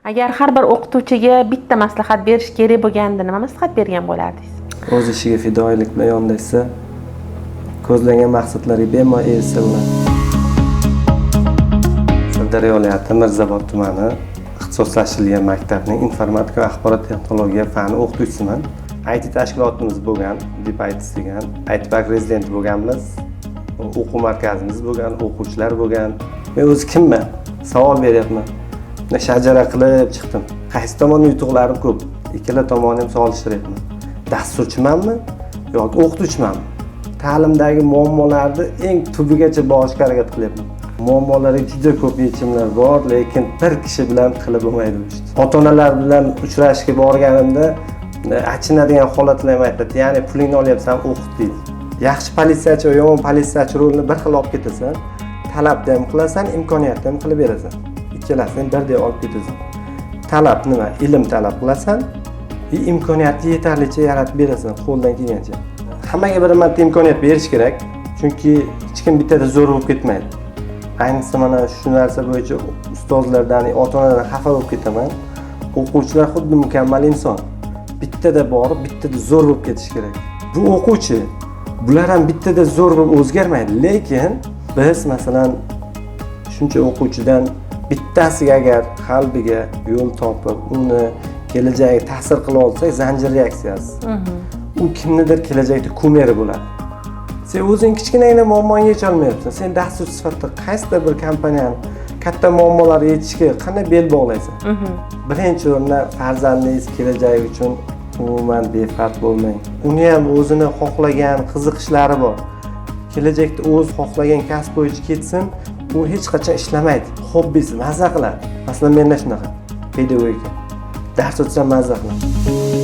Agar har bir o'qituvchiga bitta maslahat berish kerak bo'lganda nima maslahat bergan bo'lardingiz? O'z ishiga fidoyilik bilan yondashsa, ko'zlangan maqsadlariga bemalol erishsa bo'ladi. Sirdaryo viloyati Mirzobod tumani ixtisoslashtirilgan maktabning informatika va axborot texnologiya fani o'qituvchisiman. IT tashkilotimiz bo'lgan, deb aytgan, IT-bank rezidenti bo'lganmiz. O'quv markazimiz bo'lgan, o'quvchilar bo'lgan. Men o'zi kimman? Savol beryapman. Shajara qilib chiqdim. Qaysi tomon yutuqlarim ko'p? Ikkala tomonni ham solishtiryapman. Dasturchimanmi yoki o'qituvchimanmi? Ta'limdagi muammolarni eng tubigacha borishga harakat qilyapman. Muammolarga juda ko'p yechimlar bor, lekin bir kishi bilan qilib bo'lmaydi bu ishni. Ota-onalar bilan uchrashishga borganimda achinadigan holatlar aytadi. Ya'ni pulingni olyapsan, o'qit deydi. Yaxshi politsiyachi va yomon politsiyachi rolini bir xil olib ketasan, talabni ham qilasan, imkoniyatni ham qilib berasan. Ikkalasini birdek olib ketasan. Talab nima? Ilm talab qilasan, imkoniyatni yetarlicha yaratib berasan qo'ldan kelgancha. Hammaga bir marta imkoniyat berish kerak, chunki hech kim bittada zo'r bo'lib ketmaydi. Ayniqsa mana shu narsa bo'yicha ustozlardan, ota-onalardan xafa bo'lib ketaman. O'quvchilar xuddi mukammal inson. Bittada borib, bittada zo'r bo'lib ketish kerak. Bu o'quvchi bular ham bittada zo'r bo'lib o'zgarmaydi, lekin biz masalan shuncha o'quvchidan bittasiga agar qalbiga yo'l topib, uni kelajagiga ta'sir qila olsak, zanjir reaksiyasi. U kimnidir kelajakda kumeri bo'ladi. Sen o'zing kichkinagina muammoni yecha olmayapsan. Sen dasturchi sifatida qaysidir bir kompaniyani katta muammolarni yechishga qanday bel bog'laysan? Birinchi o'rinda farzandingiz kelajagi uchun umuman befarq bo'lmang. Uni ham o'zini xohlagan qiziqishlari bor. Kelajakda o'z xohlagan kasb bo'yicha ketsin, u hech qachon ishlamaydi. Hobbisi, mazza qiladi. Masalan, menda shunaqa pedagogika. Dars o'tsam mazza qilaman.